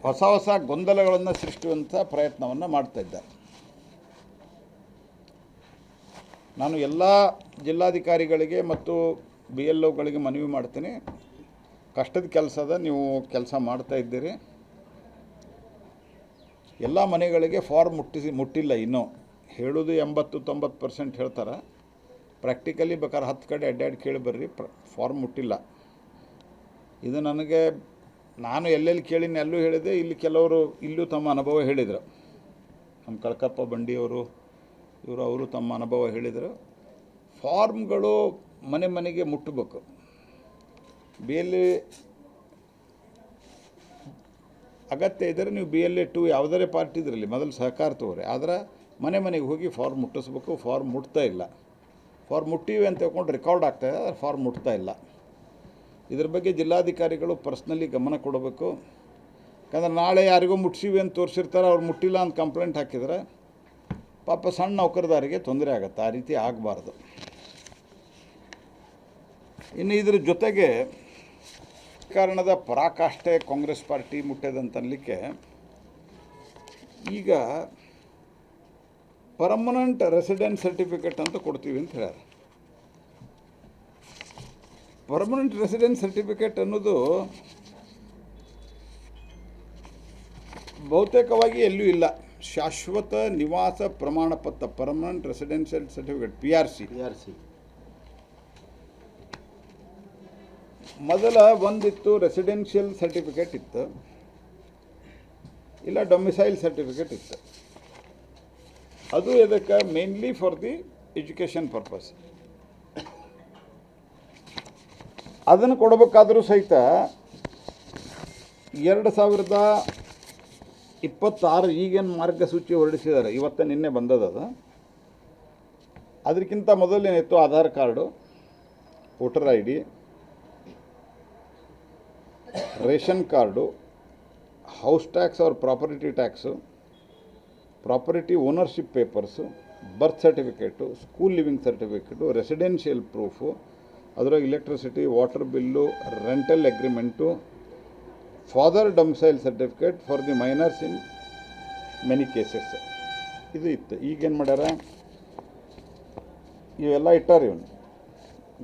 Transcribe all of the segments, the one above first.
ಹೊಸ ಹೊಸ ಗೊಂದಲಗಳನ್ನು ಸೃಷ್ಟಿಸುವಂಥ ಪ್ರಯತ್ನವನ್ನು ಮಾಡ್ತಾ ಇದ್ದಾರೆ. ನಾನು ಎಲ್ಲ ಜಿಲ್ಲಾಧಿಕಾರಿಗಳಿಗೆ ಮತ್ತು BLOಗಳಿಗೆ ಮನವಿ ಮಾಡ್ತೀನಿ, ಕಷ್ಟದ ಕೆಲಸದ ನೀವು ಕೆಲಸ ಮಾಡ್ತಾ ಇದ್ದೀರಿ. ಎಲ್ಲ ಮನೆಗಳಿಗೆ ಫಾರ್ಮ್ ಮುಟ್ಟಿಲ್ಲ ಇನ್ನೂ. ಹೇಳೋದು 80-90% ಹೇಳ್ತಾರೆ. ಪ್ರಾಕ್ಟಿಕಲಿ ಬೇಕಾದ್ರೆ 10 ಕಡೆ ಅಡ್ಡಾಡಿ ಕೇಳಿ ಬರ್ರಿ, ಫಾರ್ಮ್ ಮುಟ್ಟಿಲ್ಲ. ಇದು ನನಗೆ ನಾನು ಎಲ್ಲೆಲ್ಲಿ ಕೇಳಿನ ಎಲ್ಲೂ ಹೇಳಿದೆ. ಇಲ್ಲಿ ಕೆಲವರು ಇಲ್ಲೂ ತಮ್ಮ ಅನುಭವ ಹೇಳಿದರು. ನಮ್ಮ ಕಳಕಪ್ಪ ಬಂಡಿಯವರು ಅವರು ತಮ್ಮ ಅನುಭವ ಹೇಳಿದರು. ಫಾರ್ಮ್ಗಳು ಮನೆ ಮನೆಗೆ ಮುಟ್ಟಬೇಕು. BLA ಅಗತ್ಯ ಇದ್ದರೆ ನೀವು BLA 2 ಯಾವುದೇ ಪಾರ್ಟಿ ಇದರಲ್ಲಿ ಮೊದಲು ಸಹಕಾರ ತಗೋರಿ. ಆದರೆ ಮನೆ ಮನೆಗೆ ಹೋಗಿ ಫಾರ್ಮ್ ಮುಟ್ಟಿಸ್ಬೇಕು. ಫಾರ್ಮ್ ಮುಟ್ತಾ ಇಲ್ಲ. ಫಾರ್ಮ್ ಮುಟ್ಟಿವೆ ಅಂತ ಹೇಳ್ಕೊಂಡು ರೆಕಾರ್ಡ್ ಆಗ್ತಾಯಿದೆ, ಆದರೆ ಫಾರ್ಮ್ ಮುಟ್ತಾ ಇಲ್ಲ. ಇದ್ರ ಬಗ್ಗೆ ಜಿಲ್ಲಾಧಿಕಾರಿಗಳು ಪರ್ಸ್ನಲಿ ಗಮನ ಕೊಡಬೇಕು. ಯಾಕಂದ್ರೆ ನಾಳೆ ಯಾರಿಗೋ ಮುಟ್ಸಿವಿ ಅಂತ ತೋರಿಸಿರ್ತಾರೆ, ಅವ್ರು ಮುಟ್ಟಿಲ್ಲ ಅಂತ ಕಂಪ್ಲೇಂಟ್ ಹಾಕಿದರೆ ಪಾಪ ಸಣ್ಣ ನೌಕರದಾರಿಗೆ ತೊಂದರೆ ಆಗುತ್ತೆ. ಆ ರೀತಿ ಆಗಬಾರ್ದು. ಇನ್ನು ಇದ್ರ ಜೊತೆಗೆ ಕಾರಣದ ಪರಾಕಾಷ್ಠೆ ಕಾಂಗ್ರೆಸ್ ಪಾರ್ಟಿ ಮುಟ್ಟದಂತನ್ಲಿಕ್ಕೆ ಈಗ ಪರ್ಮನೆಂಟ್ ರೆಸಿಡೆನ್ಸ್ ಸರ್ಟಿಫಿಕೇಟ್ ಅಂತ ಕೊಡ್ತೀವಿ ಅಂತ ಹೇಳ್ಯಾರ. ಪರ್ಮನೆಂಟ್ ರೆಸಿಡೆನ್ಸ್ ಸರ್ಟಿಫಿಕೇಟ್ ಅನ್ನೋದು ಬಹುತೇಕವಾಗಿ ಎಲ್ಲೂ ಇಲ್ಲ. ಶಾಶ್ವತ ನಿವಾಸ ಪ್ರಮಾಣ ಪತ್ರ, ಪರ್ಮನೆಂಟ್ ರೆಸಿಡೆನ್ಷಿಯಲ್ ಸರ್ಟಿಫಿಕೇಟ್, PRC. ಮೊದಲ ಒಂದಿತ್ತು ರೆಸಿಡೆನ್ಷಿಯಲ್ ಸರ್ಟಿಫಿಕೇಟ್ ಇತ್ತು, ಇಲ್ಲ ಡೊಮಿಸೈಲ್ ಸರ್ಟಿಫಿಕೇಟ್ ಇತ್ತು. ಅದು ಇದಕ್ಕೆ mainly for the education purpose. ಅದನ್ನು ಕೊಡಬೇಕಾದರೂ ಸಹಿತ 2026 ಈಗೇನು ಮಾರ್ಗಸೂಚಿ ಹೊರಡಿಸಿದ್ದಾರೆ, ಇವತ್ತು ನಿನ್ನೆ ಬಂದದ. ಅದಕ್ಕಿಂತ ಮೊದಲೇನಿತ್ತು Aadhaar card, voter ID, ration card, house tax or property tax, property ownership papers, birth certificate, school leaving certificate, residential proof, ಅದರಾಗ electricity, water bill, rental agreement, father domicile certificate for the minors in many cases. ಇದು ಇತ್ತು. ಈಗೇನು ಮಾಡ್ಯಾರ, ಇವೆಲ್ಲ ಇಟ್ಟಾರೆ. ಇವನು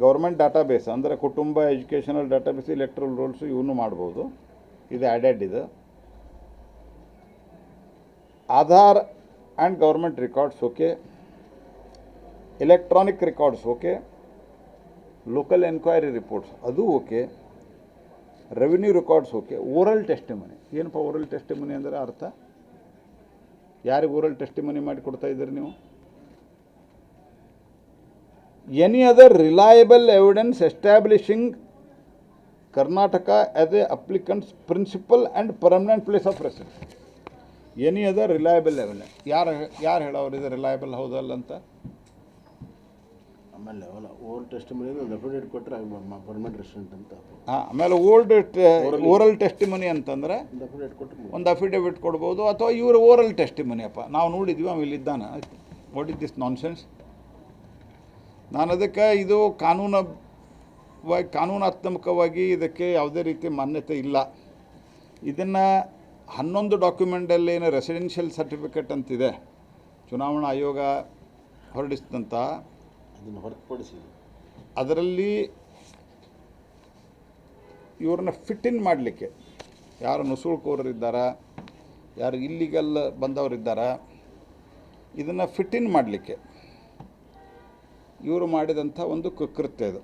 government database ಅಂದರೆ ಕುಟುಂಬ, educational database, electoral roles ಇವನು ಮಾಡ್ಬೋದು. ಇದು ಆ್ಯಡೆಡ್. ಇದು Aadhaar and government records okay, electronic records okay, local enquiry reports ಅದು okay, revenue records okay. Oral testimony ಏನಪ್ಪ? ಓರಲ್ ಟೆಸ್ಟಿಮನಿ ಅಂದರೆ ಅರ್ಥ ಯಾರಿಗೆ ಓರಲ್ ಟೆಸ್ಟಿಮನಿ ಮಾಡಿ ಕೊಡ್ತಾ ಇದ್ದೀರಿ ನೀವು? Any other reliable evidence establishing Karnataka as a applicant's principal and permanent place of residence. Any other reliable evidence. ಯಾರು ಹೇಳೋರು ಇದು ರಿಲಯಬಲ್ ಹೌದಲ್ಲ ಅಂತ? ಆಮೇಲೆ ಓಲ್ಡ್ ಟೆಸ್ಟಿಮನಿ ಅಫಿಡೇವಿಟ್ ಕೊಟ್ಟರೆ ಪರ್ಮನೆಂಟ್ ರೆಸಿಡೆಂಟ್ ಅಂತ. ಆಮೇಲೆ ಓರಲ್ ಟೆಸ್ಟಿಮನಿ ಅಂತಂದರೆ ಒಂದು ಅಫಿಡೇವಿಟ್ ಕೊಡ್ಬೋದು, ಅಥವಾ ಇವರು ಓರಲ್ ಟೆಸ್ಟಿಮನಿ. ಅಪ್ಪ ನಾವು ನೋಡಿದ್ವಿ, ಅವ ಇಲ್ಲಿದ್ದಾನೆ. What is this nonsense? ನಾನು ಅದಕ್ಕೆ ಇದು ಕಾನೂನಾತ್ಮಕವಾಗಿ ಇದಕ್ಕೆ ಯಾವುದೇ ರೀತಿ ಮಾನ್ಯತೆ ಇಲ್ಲ. ಇದನ್ನು 11 ಡಾಕ್ಯುಮೆಂಟಲ್ಲಿ ಏನು ರೆಸಿಡೆನ್ಷಿಯಲ್ ಸರ್ಟಿಫಿಕೇಟ್ ಅಂತಿದೆ, ಚುನಾವಣಾ ಆಯೋಗ ಹೊರಡಿಸಿದಂಥ, ಅದನ್ನು ಹೊರತುಪಡಿಸಿ ಅದರಲ್ಲಿ ಇವ್ರನ್ನ ಫಿಟ್ ಇನ್ ಮಾಡಲಿಕ್ಕೆ ಯಾರು ನುಸುಳುಕೋರರಿದ್ದಾರಾ, ಯಾರು ಇಲ್ಲಿಗಲ್ ಬಂದವರಿದ್ದಾರಾ, ಇದನ್ನು ಫಿಟ್ ಇನ್ ಮಾಡಲಿಕ್ಕೆ ಇವರು ಮಾಡಿದಂಥ ಒಂದು ಕೃತ್ಯ ಇದು.